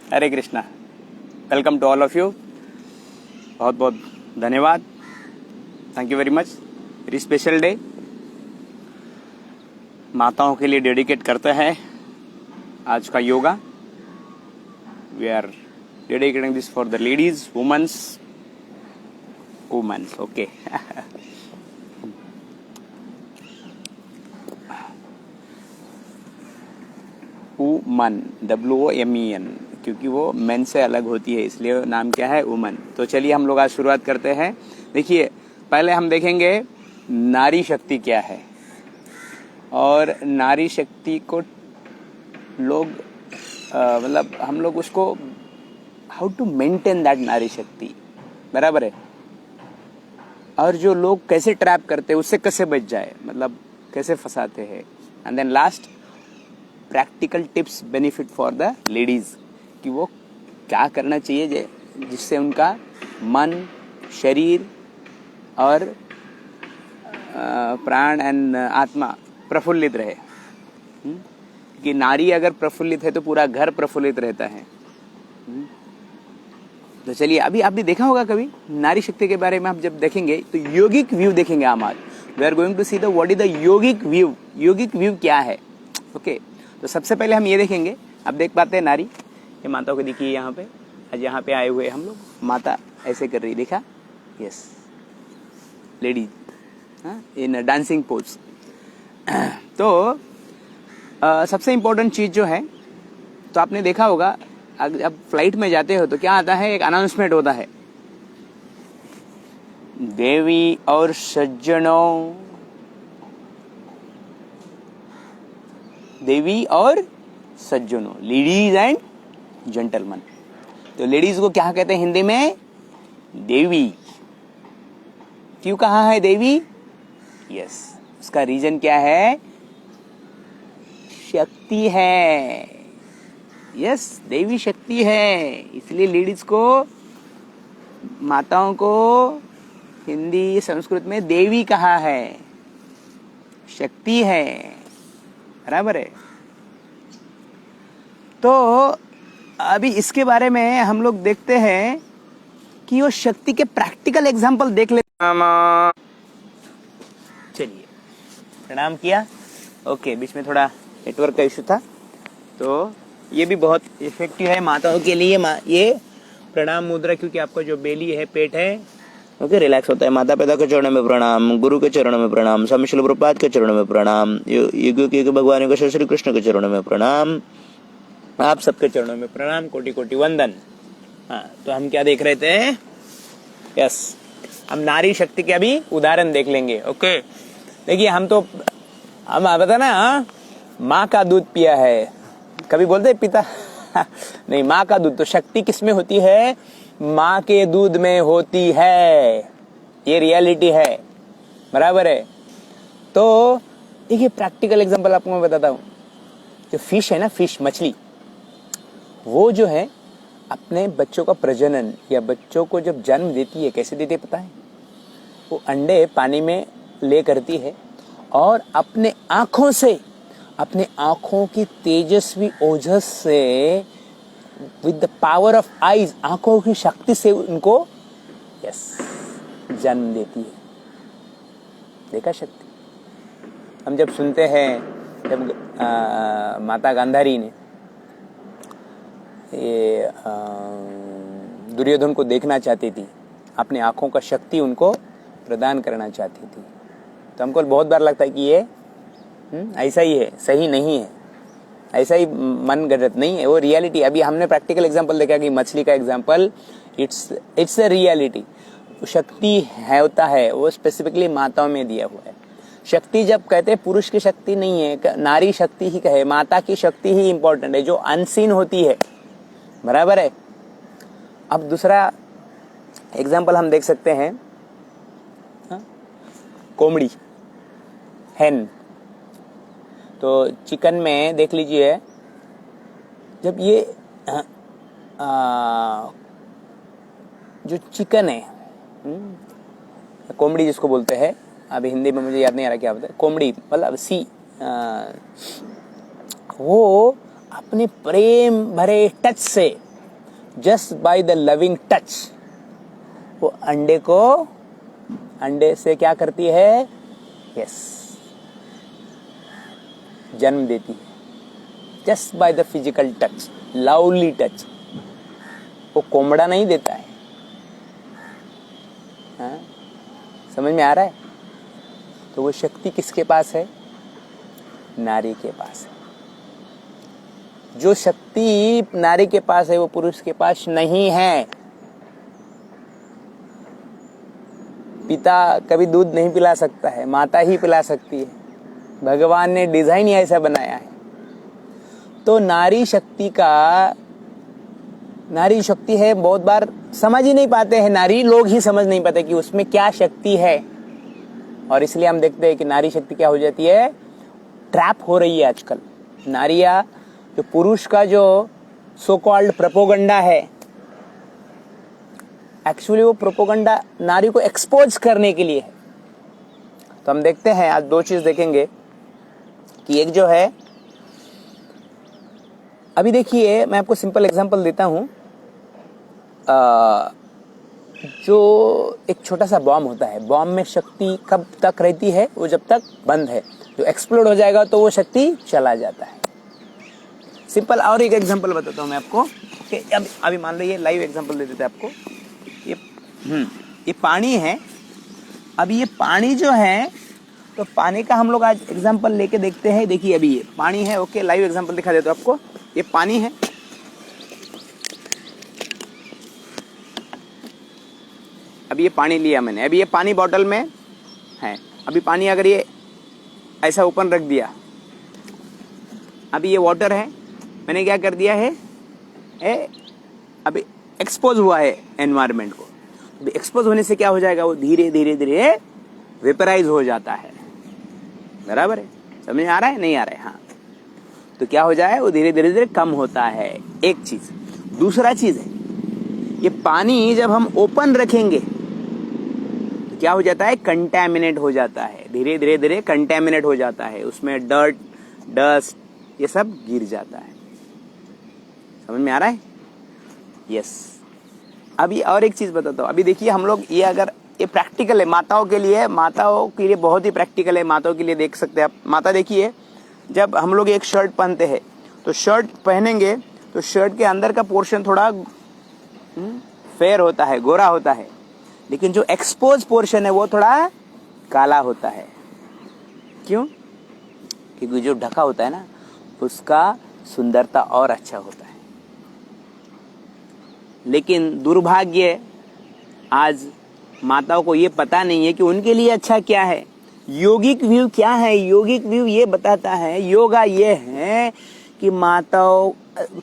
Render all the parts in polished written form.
Hare Krishna. Welcome to all of you. बहुत बहुत धन्यवाद। Thank you very much. Very special day माताओं के लिए डेडिकेट करते हैं आज का yoga. We are dedicating this for the ladies, womens okay. Woman WOMEN, क्योंकि वो मेन से अलग होती है इसलिए नाम क्या है वुमन। तो चलिए हम लोग आज शुरुआत करते हैं। देखिए पहले हम देखेंगे नारी शक्ति क्या है, और नारी शक्ति को लोग मतलब हम लोग उसको हाउ टू मेंटेन दैट नारी शक्ति, बराबर है। और जो लोग कैसे ट्रैप करते हैं उससे कैसे बच जाए, मतलब कैसे फंसाते हैं। And then last practical tips benefit for the ladies, कि वो क्या करना चाहिए जिससे उनका मन, शरीर और प्राण एंड आत्मा प्रफुल्लित रहे। कि नारी अगर प्रफुल्लित है तो पूरा घर प्रफुल्लित रहता है। तो चलिए अभी आपने देखा होगा कभी नारी शक्ति के बारे में। आप जब देखेंगे तो योगिक व्यू देखेंगे हम आज। We are going to see the what is the yogic view. Yogic view क्या है, ओके। तो सबसे पहले हम ये देखेंगे, अब देख पाते हैं नारी, ये माताओं को देखिए यहाँ पे। आज यहाँ पे आए हुए हम लोग, माता ऐसे कर रही, देखा, yes, lady in dancing pose. तो सबसे इम्पोर्टेंट चीज जो है, तो आपने देखा होगा अब फ्लाइट में जाते हो तो क्या आता है, एक अनाउंसमेंट होता है, देवी और सज्जनों, देवी और सज्जनों, लेडीज एंड जेंटलमैन। तो लेडीज को क्या कहते हैं हिंदी में, देवी। क्यों कहा है देवी, यस, उसका रीजन क्या है, शक्ति है, यस, देवी शक्ति है। इसलिए लेडीज को, माताओं को हिंदी संस्कृत में देवी कहा है, शक्ति है, बराबर है। तो अभी इसके बारे में हम लोग देखते हैं कि वो शक्ति के प्रैक्टिकल एग्जांपल देख लेते। चलिए, प्रणाम किया, ओके। बीच में थोड़ा नेटवर्क का इशू था, तो ये भी बहुत इफेक्टिव है माताओं के लिए, ये प्रणाम मुद्रा, क्योंकि आपका जो बेली है, पेट है, ओके, रिलैक्स होता है। माता पिता के चरणों में प्रणाम, गुरु के चरणों में प्रणाम, स्वामी श्रील प्रभुपाद के चरणों में प्रणाम, युग भगवान के श्री कृष्ण के चरणों में प्रणाम, आप सबके चरणों में प्रणाम, कोटि कोटि वंदन। हाँ, तो हम क्या देख रहे थे, यस, हम नारी शक्ति के अभी उदाहरण देख लेंगे, ओके। देखिए हम बता ना, माँ का दूध पिया है, कभी बोलते पिता नहीं, माँ का दूध। तो शक्ति किसमें होती है, माँ के दूध में होती है, ये रियलिटी है, बराबर है। तो देखिए प्रैक्टिकल एग्जांपल आपको मैं बताता हूँ। जो फिश है ना, फिश, मछली, वो जो है अपने बच्चों का प्रजनन या बच्चों को जब जन्म देती है, कैसे देती है पता है, वो अंडे पानी में ले करती है और अपने आंखों से, अपने आंखों की तेजस्वी ओजस से, with the power of eyes, आंखों की शक्ति से उनको, यस, जन्म देती है। देखा शक्ति। हम जब सुनते हैं, जब माता गांधारी ने ये दुर्योधन को देखना चाहती थी, अपनी आंखों का शक्ति उनको प्रदान करना चाहती थी, तो हमको बहुत बार लगता है कि ये ऐसा ही है, सही नहीं है, ऐसा ही मन गलत नहीं है, वो रियलिटी। अभी हमने प्रैक्टिकल एग्जांपल देखा कि मछली का एग्जांपल, इट्स अ रियलिटी। शक्ति है, होता है, वो स्पेसिफिकली माताओं में दिया हुआ है। शक्ति जब कहते हैं, पुरुष की शक्ति नहीं है, नारी शक्ति ही कहे, माता की शक्ति ही इंपॉर्टेंट है, जो अनसीन होती है, बराबर है। अब दूसरा एग्जांपल हम देख सकते हैं, कोमड़ी, हेन। तो चिकन में देख लीजिए, जब ये जो चिकन है, कोमड़ी जिसको बोलते हैं, अभी हिंदी में मुझे याद नहीं आ रहा क्या बोलते हैं, कोमड़ी मतलब वो अपने प्रेम भरे टच से just by the loving touch वो अंडे से क्या करती है? यस, जन्म देती है। Just by the physical touch, lovely touch. वो कोमड़ा नहीं देता है। हाँ? समझ में आ रहा है? तो वो शक्ति किसके पास है? नारी के पास है। जो शक्ति नारी के पास है वो पुरुष के पास नहीं है। पिता कभी दूध नहीं पिला सकता है, माता ही पिला सकती है। भगवान ने डिजाइन ही ऐसा बनाया है। तो नारी शक्ति है, बहुत बार समझ ही नहीं पाते हैं, नारी लोग ही समझ नहीं पाते कि उसमें क्या शक्ति है। और इसलिए हम देखते हैं कि नारी शक्ति क्या हो जाती है? ट्रैप हो रही है आजकल। नारियां जो पुरुष का जो सो कॉल्ड प्रोपोगंडा है, एक्चुअली वो प्रोपोगंडा नारी को एक्सपोज करने के लिए है। तो हम देखते हैं, आज दो चीज देखेंगे कि एक जो है, अभी देखिए मैं आपको सिंपल एग्जांपल देता हूं। जो एक छोटा सा बॉम्ब होता है, बॉम्ब में शक्ति कब तक रहती है? वो जब तक बंद है। जो एक्सप्लोड हो जाएगा तो वो शक्ति चला जाता है। सिंपल और एक एग्जांपल बताता हूं मैं आपको कि अभी मान लो ये लाइव एग्जांपल दे देते हैं आपको। ये पानी है। अभी ये पानी जो है, तो पानी का हम लोग आज एग्जांपल लेके देखते हैं। देखिए अभी ये पानी है, ओके, लाइव एग्जांपल दिखा देता हूं आपको। ये पानी है, अभी ये पानी लिया मैंने, अभी ये पानी बॉटल में है। अभी पानी अगर ये ऐसा ओपन रख दिया, अभी ये वाटर है, मैंने क्या कर दिया है, अभी एक्सपोज हुआ है एनवायरनमेंट को। अभी एक्सपोज होने से क्या हो जाएगा? वो धीरे धीरे धीरे वेपराइज हो जाता है। बराबर है? समझ में आ रहा है? नहीं आ रहा है? हाँ। तो क्या हो जाए? वो धीरे धीरे धीरे कम होता है। एक चीज। दूसरा चीज है, ये पानी जब हम ओपन रखेंगे तो क्या हो जाता है? कंटैमिनेट हो जाता है। धीरे धीरे धीरे कंटैमिनेट हो जाता है। उसमें डर्ट, डस्ट, ये सब गिर जाता है। समझ में आ रहा है? यस। अभी और एक चीज बताता हूँ। अभी देखिए हम लोग ये, अगर ये प्रैक्टिकल है माताओं के लिए बहुत ही प्रैक्टिकल है। माताओं के लिए देख सकते हैं आप। माता देखिए, जब हम लोग एक शर्ट पहनते हैं तो शर्ट पहनेंगे तो शर्ट के अंदर का पोर्शन थोड़ा फेयर होता है, गोरा होता है, लेकिन जो एक्सपोज पोर्शन है वो थोड़ा काला होता है। क्यों? क्योंकि जो ढका होता है ना, उसका सुंदरता और अच्छा होता है। लेकिन दुर्भाग्य, आज माताओं को ये पता नहीं है कि उनके लिए अच्छा क्या है। योगिक व्यू क्या है? योगिक व्यू ये बताता है, योगा ये है कि माताओं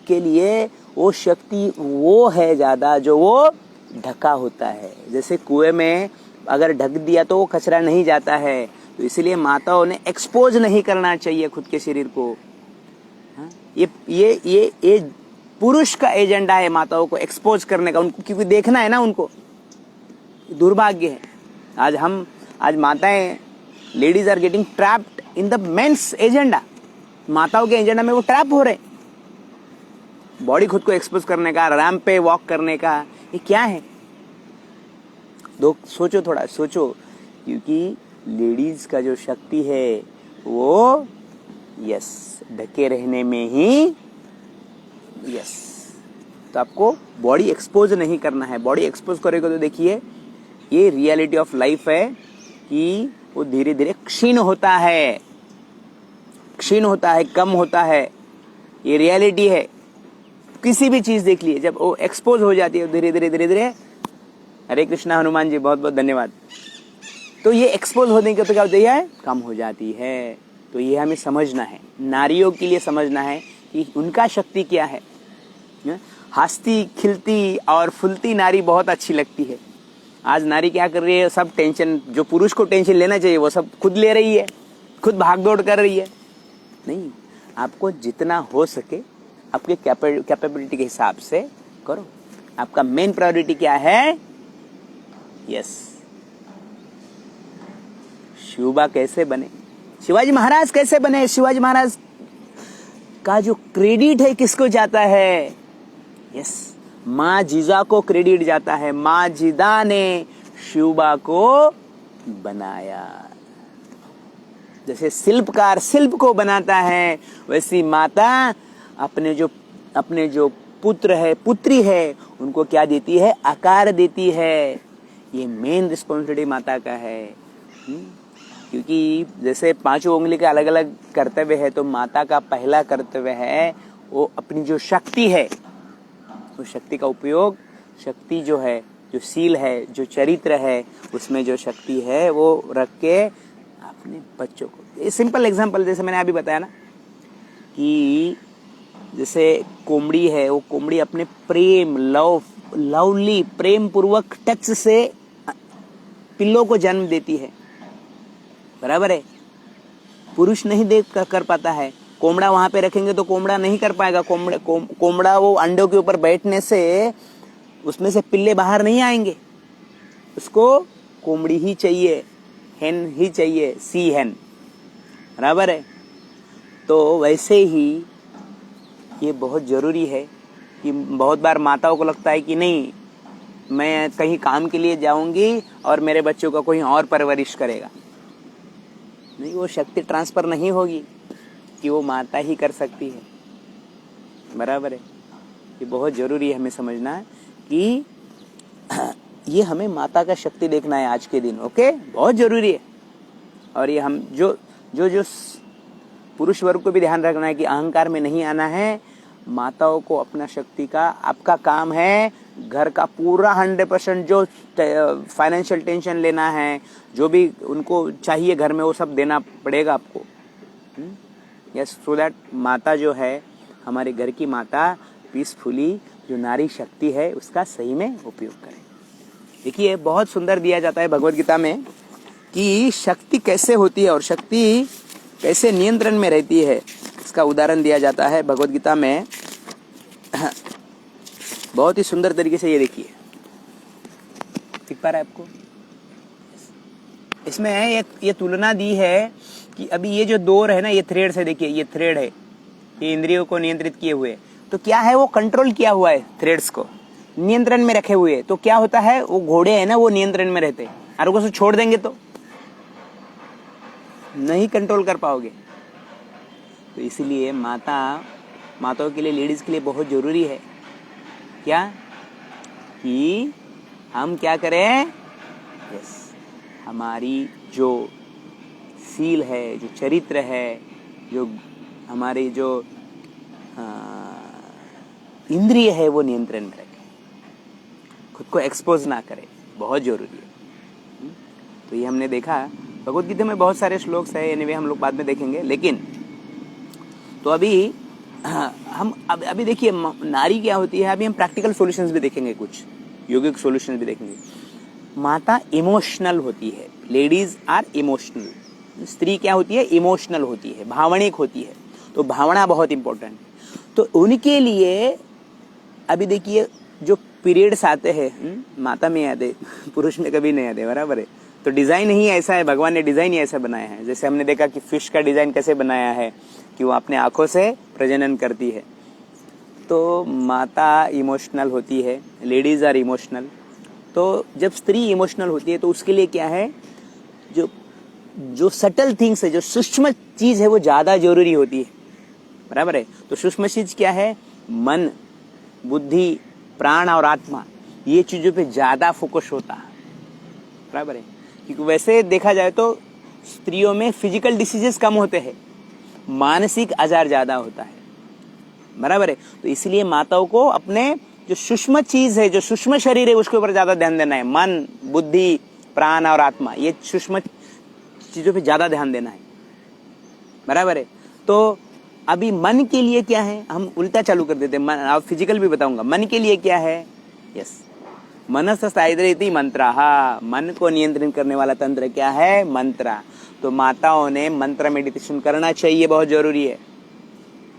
के लिए वो शक्ति वो है ज्यादा जो वो ढका होता है। जैसे कुएं में अगर ढक दिया तो वो कचरा नहीं जाता है, तो इसलिए माताओं ने एक्सपोज नहीं करना चाहिए खुद के शरीर को। हाँ? ये पुरुष का एजेंडा है माताओं को एक्सपोज करने का, उनको क्योंकि देखना है ना उनको। दुर्भाग्य है आज माताएं, ladies are getting trapped in the men's agenda. माताओं के एजेंडा में वो ट्रैप हो रहे। बॉडी खुद को एक्सपोज करने का, रैंप पे वॉक करने का, ये क्या है? सोचो, थोड़ा सोचो, क्योंकि लेडीज का जो शक्ति है वो ढके रहने में ही। तो आपको बॉडी एक्सपोज नहीं करना है। बॉडी एक्सपोज करेगा तो देखिए ये रियलिटी ऑफ लाइफ है कि वो धीरे धीरे क्षीण होता है, कम होता है। ये रियलिटी है। किसी भी चीज देख लिए, जब वो एक्सपोज हो जाती है धीरे धीरे। हरे कृष्णा हनुमान जी, बहुत बहुत धन्यवाद। तो ये एक्सपोज होने के तो क्या होती है? कम हो जाती है। तो ये हमें समझना है, नारियों के लिए समझना है कि उनका शक्ति क्या है। हंसती खिलती और फुलती नारी बहुत अच्छी लगती है। आज नारी क्या कर रही है? सब टेंशन, जो पुरुष को टेंशन लेना चाहिए वो सब खुद ले रही है, खुद भागदौड़ कर रही है। नहीं, आपको जितना हो सके आपके कैपेबिलिटी के हिसाब से करो। आपका मेन प्रायोरिटी क्या है? शिवबा कैसे बने, शिवाजी महाराज कैसे बने? शिवाजी महाराज का जो क्रेडिट है किसको जाता है? माँ जीजा को क्रेडिट जाता है, माँ जीजा ने शिवबा को बनाया। जैसे शिल्पकार शिल्प को बनाता है, वैसी माता अपने जो पुत्र है पुत्री है उनको क्या देती है, आकार देती है। ये मेन रिस्पॉन्सिबिलिटी माता का है। क्योंकि जैसे पांचों उंगली के अलग अलग कर्तव्य है, तो माता का पहला कर्तव्य है वो अपनी जो शक्ति है, उस शक्ति का उपयोग, शक्ति जो है, जो सील है, जो चरित्र है, उसमें जो शक्ति है वो रख के अपने बच्चों को। ये सिंपल एग्जांपल जैसे मैंने अभी बताया ना कि जैसे कोमड़ी है, वो कोमड़ी अपने प्रेम लवली प्रेम पूर्वक टच से पिल्लों को जन्म देती है, बराबर है। पुरुष नहीं देख कर पाता है, कोमड़ा वहां पे रखेंगे तो कोमड़ा नहीं कर पाएगा। कोमड़ा वो अंडों के ऊपर बैठने से उसमें से पिल्ले बाहर नहीं आएंगे, उसको कोमड़ी ही चाहिए, हेन ही चाहिए, सी हेन, बराबर है। तो वैसे ही ये बहुत जरूरी है कि बहुत बार माताओं को लगता है कि नहीं, मैं कहीं काम के लिए जाऊंगी और मेरे बच्चों का कोई और परवरिश करेगा। नहीं, वो शक्ति ट्रांसफर नहीं होगी कि वो माता ही कर सकती है, बराबर है। ये बहुत जरूरी है हमें समझना कि ये हमें माता का शक्ति देखना है आज के दिन, ओके, बहुत जरूरी है। और ये हम जो पुरुष वर्ग को भी ध्यान रखना है कि अहंकार में नहीं आना है। माताओं को अपना शक्ति का, आपका काम है घर का पूरा 100% जो फाइनेंशियल टेंशन लेना है, जो भी उनको चाहिए घर में, वो सब देना पड़ेगा आपको। यस, सो दैट माता जो है, हमारे घर की माता पीसफुली जो नारी शक्ति है उसका सही में उपयोग करें। देखिए बहुत सुंदर दिया जाता है भगवत गीता में कि शक्ति कैसे होती है और शक्ति कैसे नियंत्रण में रहती है। इसका उदाहरण दिया जाता है भगवत गीता में बहुत ही सुंदर तरीके से। ये देखिए, दिख पा रहा है आपको? इसमें ये तुलना दी है कि अभी ये जो डोर है ना, ये थ्रेड से, देखिए ये थ्रेड है, ये इंद्रियों को नियंत्रित किए हुए, तो क्या है वो कंट्रोल किया हुआ है, थ्रेड्स को नियंत्रण में रखे हुए। तो क्या होता है, वो घोड़े है ना, वो नियंत्रण में रहते हैं, और उसको छोड़ देंगे तो नहीं कंट्रोल कर पाओगे। तो इसलिए माताओं के लिए, लेडीज के लिए बहुत जरूरी है क्या, कि हम क्या करें, यस, हमारी जो सील है, जो चरित्र है, जो हमारी जो इंद्रिय है, वो नियंत्रण में रखें, खुद को एक्सपोज ना करें, बहुत जरूरी है। तो ये हमने देखा भगवत गीता में बहुत सारे श्लोक्स है, एनीवे हम लोग बाद में देखेंगे। लेकिन तो अभी हम अभी देखिए नारी क्या होती है, अभी हम प्रैक्टिकल सॉल्यूशंस भी देखेंगे, कुछ योगिक सॉल्यूशंस भी देखेंगे। माता इमोशनल होती है, लेडीज आर इमोशनल। स्त्री क्या होती है, इमोशनल होती है, भावनिक होती है। तो भावना बहुत इंपॉर्टेंट है। तो उनके लिए अभी देखिए जो पीरियड्स आते हैं, माता में आते, पुरुष में कभी नहीं आते, बराबर है। तो डिजाइन ही ऐसा है, भगवान ने डिजाइन ही ऐसा बनाया है। जैसे हमने देखा कि फिश का डिजाइन कैसे बनाया है, कि वो अपने आंखों से प्रजनन करती है। तो माता इमोशनल होती है, लेडीज आर इमोशनल। तो जब स्त्री इमोशनल होती है तो उसके लिए क्या है, जो सटल थिंग्स है, जो सूक्ष्म चीज है, वो ज्यादा जरूरी होती है, बराबर है। तो सूक्ष्म चीज क्या है, मन, बुद्धि, प्राण और आत्मा, ये चीजों पे ज्यादा फोकस होता है, बराबर है। क्योंकि वैसे देखा जाए तो स्त्रियों में फिजिकल डिसीजेस कम होते हैं, मानसिक आजार ज्यादा होता है, बराबर है। तो इसलिए माताओं को अपने जो सूक्ष्म चीज है, जो सूक्ष्म शरीर है, उसके ऊपर ज्यादा ध्यान देना है। मन, बुद्धि, प्राण और आत्मा, ये सूक्ष्म चीजों पे ज्यादा ध्यान देना है, बराबर है। तो अभी मन के लिए क्या है, हम उल्टा चालू कर देते हैं। अब फिजिकल भी बताऊंगा। मन के लिए क्या है, यस, मनस स्थायित्री मंत्राः, मन को नियंत्रित करने वाला तंत्र क्या है, मंत्र। तो माताओं ने मंत्र मेडिटेशन करना चाहिए, बहुत जरूरी है।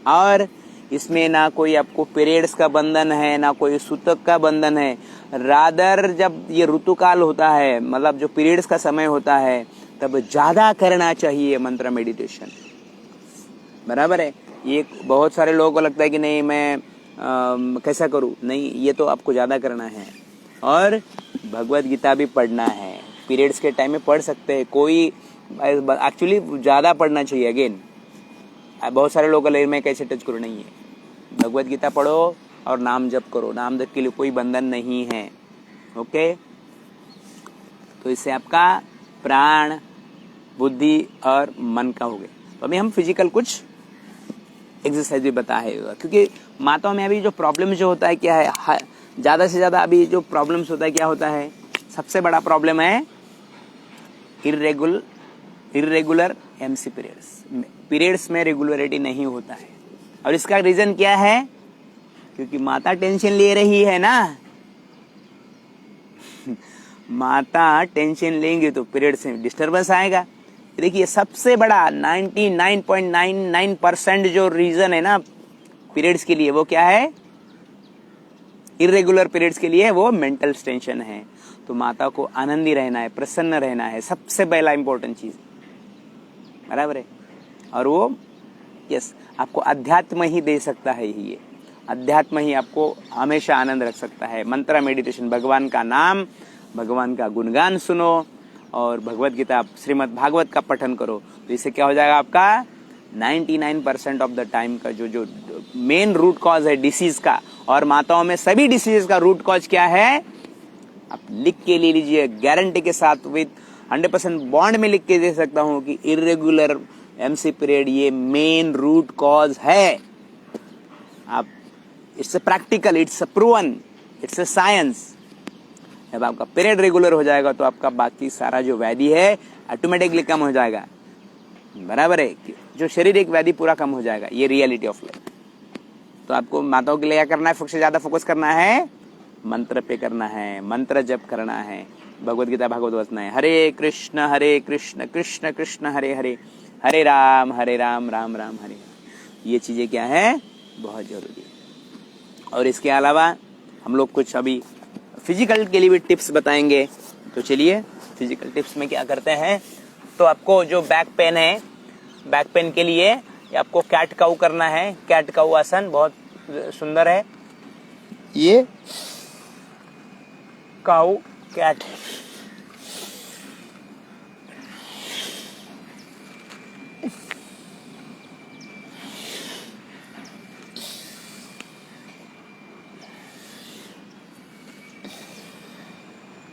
और इसमें ना कोई आपको पीरियड्स का बंधन है, ना कोई सूतक का बंधन है। रादर जब ये ऋतुकाल होता है, मतलब जो पीरियड्स का समय होता है, तब ज्यादा करना चाहिए मंत्र मेडिटेशन, बराबर है। ये बहुत सारे लोगों को लगता है कि नहीं, मैं कैसा करूँ, नहीं, ये तो आपको ज़्यादा करना है। और भगवत गीता भी पढ़ना है, पीरियड्स के टाइम में पढ़ सकते हैं, कोई एक्चुअली ज़्यादा पढ़ना चाहिए। अगेन बहुत सारे लोग ले मैं कैसे टच करूँ, नहीं है, भगवत गीता पढ़ो और नाम जप करो, नाम जप के लिए कोई बंधन नहीं है। ओके, तो इससे आपका प्राण, बुद्धि और मन का हो गया। तो अभी हम फिजिकल कुछ एक्सरसाइज भी बताएगा, क्योंकि माताओं में अभी जो प्रॉब्लम जो होता है क्या है, ज़्यादा से ज़्यादा अभी जो प्रॉब्लम्स होता है क्या होता है, सबसे बड़ा प्रॉब्लम है इरेगुलर एमसी पीरियड्स में रेगुलरिटी नहीं होता है। और इसका रीज़न क्या है, क्योंकि माता टेंशन ले रही है ना माता टेंशन लेंगे तो पीरियड से डिस्टर्बेंस आएगा। देखिए सबसे बड़ा 99.99% जो रीजन है ना पीरियड्स के लिए, वो क्या है, इरेगुलर पीरियड्स के लिए वो मेंटल टेंशन है। तो माता को आनंदी रहना है, प्रसन्न रहना है, सबसे पहला इंपॉर्टेंट चीज, बराबर है। और वो यस आपको अध्यात्म ही दे सकता है, ये अध्यात्म ही आपको हमेशा आनंद रख सकता है। मंत्र मेडिटेशन, भगवान का नाम, भगवान का गुणगान सुनो और भगवत गीता, श्रीमद् भागवत का पठन करो, तो इससे क्या हो जाएगा, आपका 99% ऑफ द टाइम का जो मेन रूट कॉज है डिसीज का, और माताओं में सभी डिसीज का रूट कॉज क्या है, आप लिख के ले लीजिए, गारंटी के साथ विद 100% बॉन्ड में लिख के दे सकता हूं कि इरेगुलर एमसी पीरियड ये मेन रूट कॉज है। आप it's a practical, it's a proven, it's a science. जब आपका पीरियड रेगुलर हो जाएगा तो आपका बाकी सारा जो व्याधि है ऑटोमेटिकली कम हो जाएगा, बराबर है। जो शारीरिक व्याधि पूरा कम हो जाएगा, ये रियलिटी ऑफ लाइफ। तो आपको माताओं के लिए क्या करना है, सबसे ज्यादा फोकस करना है मंत्र पे करना है, मंत्र जप करना है, भगवत गीता भागवत वाचना है, हरे कृष्ण कृष्ण कृष्ण हरे हरे, हरे राम राम राम हरे। ये चीजें क्या है, बहुत जरूरी है। और इसके अलावा हम लोग कुछ अभी फिजिकल के लिए भी टिप्स बताएंगे। तो चलिए फिजिकल टिप्स में क्या करते हैं, तो आपको जो बैक पेन है, बैक पेन के लिए आपको कैट काउ करना है। कैट काउ आसन बहुत सुंदर है, ये काउ कैट है।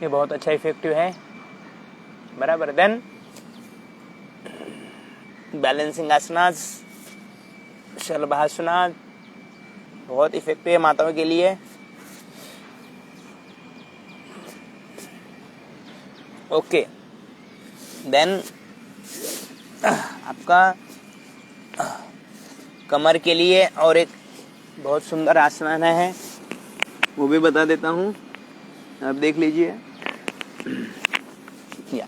ये बहुत अच्छा इफेक्टिव है, बराबर। देन बैलेंसिंग आसनास, शलभासनास बहुत इफेक्टिव है माताओं के लिए। ओके, देन आपका कमर के लिए और एक बहुत सुंदर आसन है, वो भी बता देता हूँ, आप देख लीजिए। या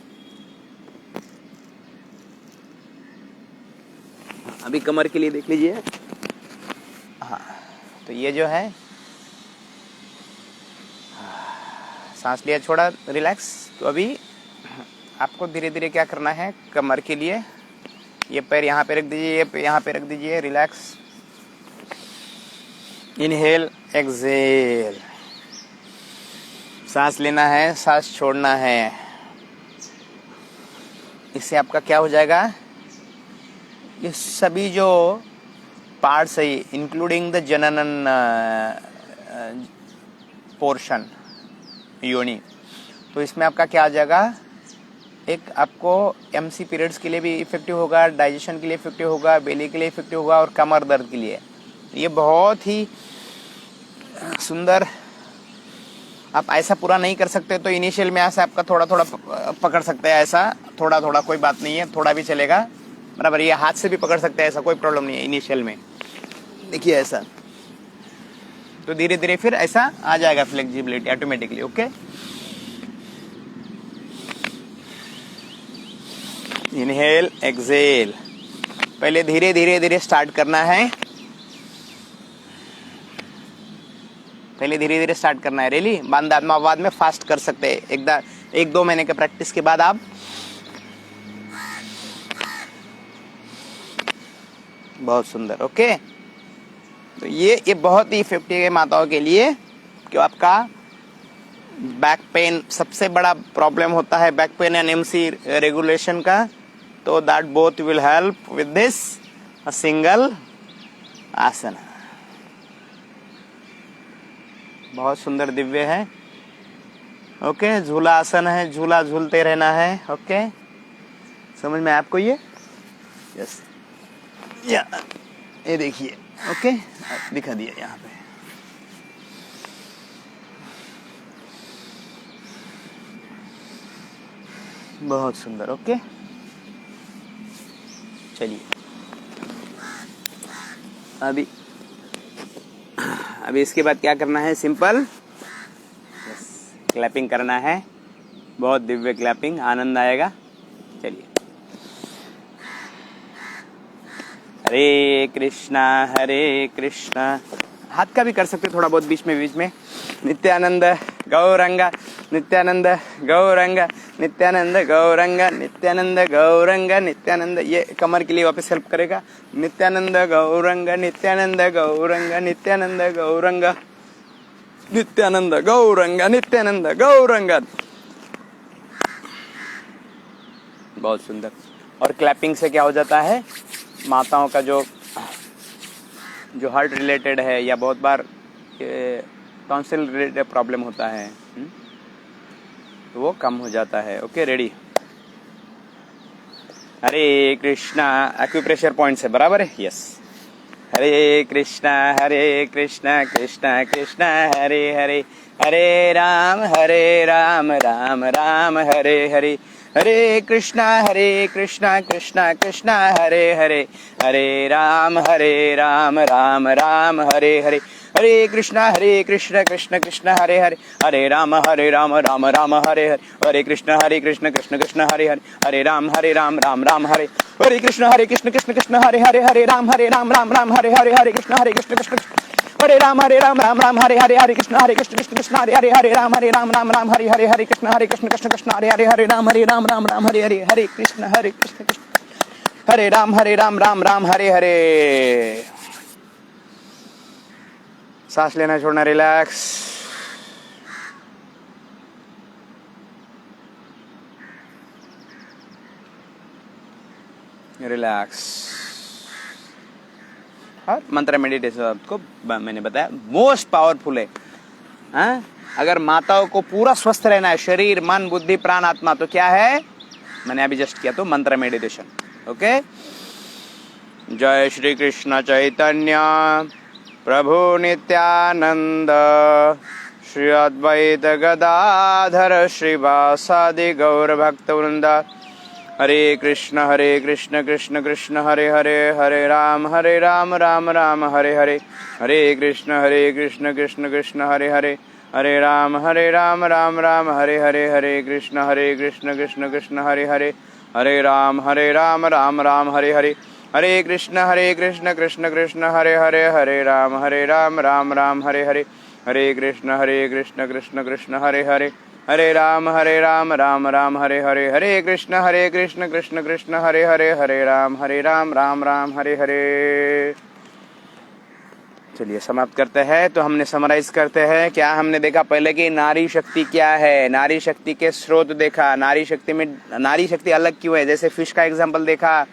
अभी कमर के लिए देख लीजिए। हाँ, तो ये जो है, सांस लिया छोड़ा रिलैक्स। तो अभी आपको धीरे धीरे क्या करना है, कमर के लिए ये पैर यहाँ पे रख दीजिए, ये यहाँ पे रख दीजिए, रिलैक्स। इनहेल एक्सहेल, सांस लेना है, सांस छोड़ना है। इससे आपका क्या हो जाएगा, ये सभी जो पार्ट्स है इंक्लूडिंग द जननन पोर्शन योनि, तो इसमें आपका क्या आ जाएगा, एक आपको एमसी पीरियड्स के लिए भी इफेक्टिव होगा, डाइजेशन के लिए इफेक्टिव होगा, बेली के लिए इफेक्टिव होगा और कमर दर्द के लिए। ये बहुत ही सुंदर। आप ऐसा पूरा नहीं कर सकते तो इनिशियल में ऐसा आपका थोड़ा थोड़ा पकड़ सकते हैं, ऐसा थोड़ा थोड़ा कोई बात नहीं है, थोड़ा भी चलेगा, बराबर। ये हाथ से भी पकड़ सकते हैं, ऐसा कोई प्रॉब्लम नहीं है इनिशियल में। देखिए ऐसा, तो धीरे धीरे फिर ऐसा आ जाएगा flexibility automatically. Okay, inhale exhale, पहले धीरे धीरे धीरे स्टार्ट करना है, पहले धीरे धीरे स्टार्ट करना है रियली। बाद में फास्ट कर सकते हैं, एक दो महीने के प्रैक्टिस के बाद आप बहुत सुंदर। ओके, तो ये बहुत ही इफेक्टिव है माताओं के लिए, कि आपका बैक पेन सबसे बड़ा प्रॉब्लम होता है, back pain and MC regulation का, तो that both will help with this a single आसन। बहुत सुंदर दिव्य है। ओके, झूला आसन है, झूला झूलते रहना है। ओके, समझ में आपको ये? यस, ये देखिए। ओके, दिखा दिया यहाँ पे। बहुत सुंदर। ओके, चलिए अभी इसके बाद क्या करना है? सिंपल क्लैपिंग करना है। बहुत दिव्य क्लैपिंग, आनंद आएगा। चलिए, हरे कृष्णा, हाथ का भी कर सकते थोड़ा बहुत बीच में। नित्यानंद गौरंग, नित्यानंद गौरंग, नित्यानंद गौरंग, नित्यानंद गौरंग, नित्यानंद। ये कमर के लिए वापस हेल्प करेगा। नित्यानंद गौरंग, नित्यानंद गौरंग, नित्यानंद गौरंग, नित्यानंद गौरंग, नित्यानंद गौरंग। बहुत सुंदर। और क्लैपिंग से क्या हो जाता है? माताओं का जो हार्ट रिलेटेड है, या बहुत बार टॉन्सिल रिलेटेड प्रॉब्लम होता है, तो वो कम हो जाता है। Okay, ready. Hare Krishna, acupressure point से बराबर है। यस, हरे कृष्णा कृष्णा कृष्णा हरे हरे, हरे राम राम राम हरे हरे, हरे कृष्णा कृष्णा कृष्णा हरे हरे, हरे राम राम राम हरे हरे, हरे कृष्णा कृष्ण कृष्ण हरे हरे, हरे राम राम राम हरे हरे, हरे कृष्ण कृष्ण कृष्ण हरे हरे, हरे राम राम राम हरे, हरे कृष्ण कृष्ण कृष्ण हरे हरे, हरे राम राम राम हरे हरे, हरे कृष्ण कृष्ण कृष्ण, हरे राम राम राम हरे हरे, हरे कृष्ण कृष्ण कृष्ण हरे हरे, हरे राम राम राम हरे हरे, हरे कृष्ण कृष्ण कृष्ण हरे हरे, हरे राम राम राम हरे हरे, हरे कृष्ण कृष्ण हरे राम राम हरे हरे। सांस लेना छोड़ना, रिलैक्स। रिलैक्स। और मंत्र मेडिटेशन आपको मैंने बताया मोस्ट पावरफुल है। हाँ? अगर माताओं को पूरा स्वस्थ रहना है, शरीर मन बुद्धि प्राण आत्मा, तो क्या है? मैंने अभी जस्ट किया, तो मंत्र मेडिटेशन। ओके, जय श्री कृष्ण चैतन्य प्रभु नित्यानंद, श्री अद्वैत गदाधर श्रीवासादि गौर भक्त वृंद, हरे कृष्ण कृष्ण कृष्ण हरे हरे, हरे राम राम राम हरे हरे, हरे कृष्ण कृष्ण कृष्ण हरे हरे, हरे राम राम राम हरे हरे, हरे कृष्ण कृष्ण कृष्ण हरे हरे, हरे राम राम राम हरे हरे, हरे कृष्ण कृष्ण कृष्ण हरे हरे, हरे राम राम राम हरे हरे, हरे कृष्ण कृष्ण कृष्ण हरे हरे, हरे राम राम राम हरे हरे, हरे कृष्ण कृष्ण कृष्ण हरे हरे, हरे राम राम राम हरे हरे। चलिए समाप्त करते हैं। तो हमने समराइज करते हैं, क्या हमने देखा पहले कि नारी शक्ति क्या है, नारी शक्ति के स्रोत देखा, नारी शक्ति में नारी शक्ति अलग क्यों है, जैसे फिश का एग्जांपल देखा,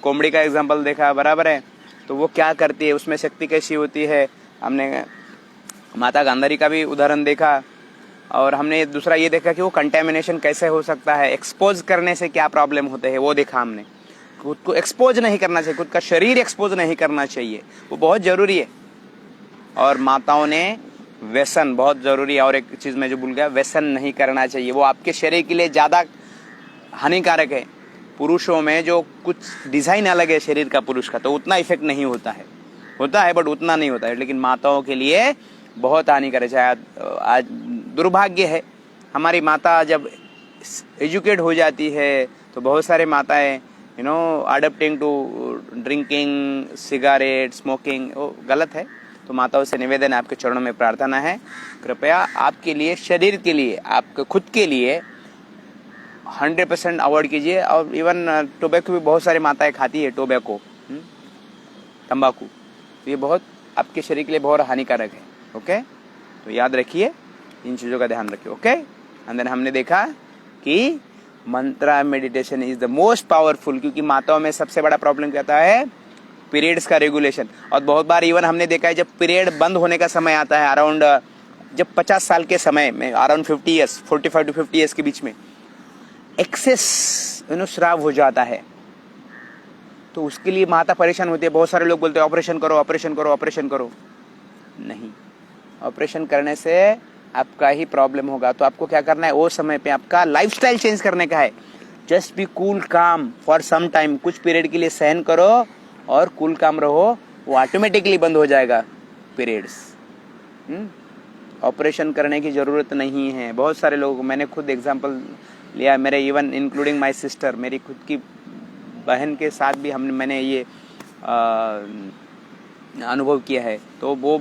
कोमड़ी का एग्जांपल देखा, बराबर है। तो वो क्या करती है, उसमें शक्ति कैसी होती है, हमने माता गांधारी का भी उदाहरण देखा। और हमने दूसरा ये देखा कि वो कंटेमिनेशन कैसे हो सकता है, एक्सपोज करने से क्या प्रॉब्लम होते हैं, वो देखा हमने। खुद को एक्सपोज नहीं करना चाहिए, खुद का शरीर एक्सपोज नहीं करना चाहिए, वो बहुत जरूरी है। और माताओं ने व्यसन बहुत जरूरी है। और एक चीज मैं जो भूल गया, व्यसन नहीं करना चाहिए, वो आपके शरीर के लिए ज्यादा हानिकारक है। पुरुषों में जो कुछ डिजाइन अलग है शरीर का, पुरुष का, तो उतना इफेक्ट नहीं होता है बट उतना नहीं होता है, लेकिन माताओं के लिए बहुत हानिकारक है। आज दुर्भाग्य है, हमारी माता जब एजुकेट हो जाती है तो बहुत सारे माताएं अडप्टिंग टू ड्रिंकिंग, सिगारेट, स्मोकिंग, वो गलत है। तो माताओं से निवेदन है, आपके चरणों में प्रार्थना है, कृपया आपके लिए, शरीर के लिए, आपके खुद के लिए 100% अवॉइड कीजिए। और इवन टोबैको भी बहुत सारी माताएं खाती है, टोबैको, तंबाकू, तो ये बहुत आपके शरीर के लिए बहुत हानिकारक है। ओके, तो याद रखिए, इन चीज़ों का ध्यान रखिए। ओके, अंदर हमने देखा कि mantra meditation is the most powerful, क्योंकि माताओं में सबसे बड़ा प्रॉब्लम क्या आता है, पीरियड्स का रेगुलेशन। और बहुत बार इवन हमने देखा है जब पीरियड बंद होने का समय आता है अराउंड, जब 50 साल के समय में, अराउंड 50 ईयर्स, 45 टू 50 ईयर्स के बीच में एक्सेस स्राव हो जाता है, तो उसके लिए माता परेशान होती है। बहुत सारे लोग बोलते हैं ऑपरेशन करो, ऑपरेशन करो, ऑपरेशन करो। नहीं, ऑपरेशन करने से आपका ही प्रॉब्लम होगा। तो आपको क्या करना है, वो समय पे आपका लाइफस्टाइल चेंज करने का है। जस्ट बी कूल काम फॉर सम टाइम, कुछ पीरियड के लिए सहन करो और कूल काम रहो, वो ऑटोमेटिकली बंद हो जाएगा पीरियड्स। ऑपरेशन करने की ज़रूरत नहीं है। बहुत सारे लोग, मैंने खुद एग्जांपल लिया, मेरे इवन इंक्लूडिंग माय सिस्टर, मेरी खुद की बहन के साथ भी मैंने ये अनुभव किया है। तो वो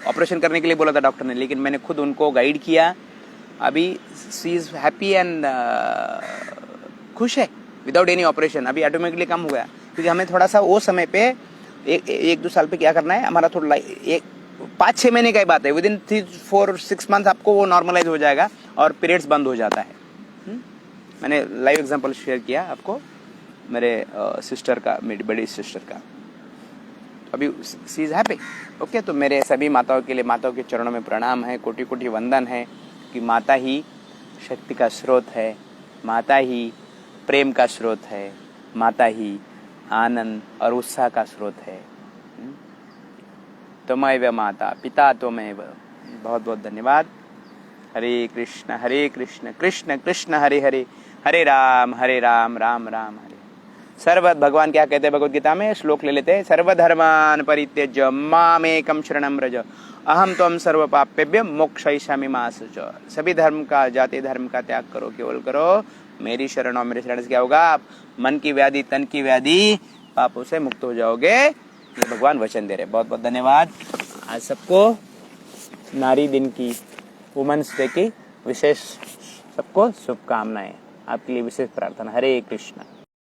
ऑपरेशन करने के लिए बोला था डॉक्टर ने, लेकिन मैंने खुद उनको गाइड किया। अभी शी इज़ हैप्पी एंड खुश है विदाउट एनी ऑपरेशन। अभी ऑटोमेटिकली कम हो गया, क्योंकि हमें थोड़ा सा वो समय पे एक दो साल पे क्या करना है, हमारा थोड़ा 5-6 महीने का ही बात है, विद इन 3-4-6 मंथ आपको वो नॉर्मलाइज हो जाएगा और पीरियड्स बंद हो जाता है। मैंने लाइव एग्जांपल शेयर किया आपको मेरे सिस्टर का, मेरी बड़ी सिस्टर का। अभी शी इज़ हैप्पी। ओके, तो मेरे सभी माताओं के लिए, माताओं के चरणों में प्रणाम है, कोटि कोटि वंदन है, कि माता ही शक्ति का स्रोत है, माता ही प्रेम का स्रोत है, माता ही आनंद और उत्साह का स्रोत है। त्वमेव माता पिता त्वमेव। बहुत बहुत धन्यवाद। हरे कृष्ण कृष्ण कृष्ण हरे हरे, हरे राम राम राम हरे। सर्व भगवान क्या कहते हैं भगवद गीता में, श्लोक ले लेते हैं। सर्वधर्मान् परित्यज्य मामेकं शरणं व्रज, अहम त्वं सर्व पापेभ्यो मोक्षयिष्यामि मा शुचः। सभी धर्म का, जाति धर्म का त्याग करो, केवल करो मेरी शरण। और मेरे शरण से क्या होगा, आप मन की व्याधि, तन की व्याधि, पापों से मुक्त हो जाओगे। ये भगवान वचन दे रहे। बहुत बहुत धन्यवाद। आज सबको नारी दिन की, वुमेन्स डे की विशेष सबको शुभकामनाएं। आपके लिए विशेष प्रार्थना। हरे कृष्ण।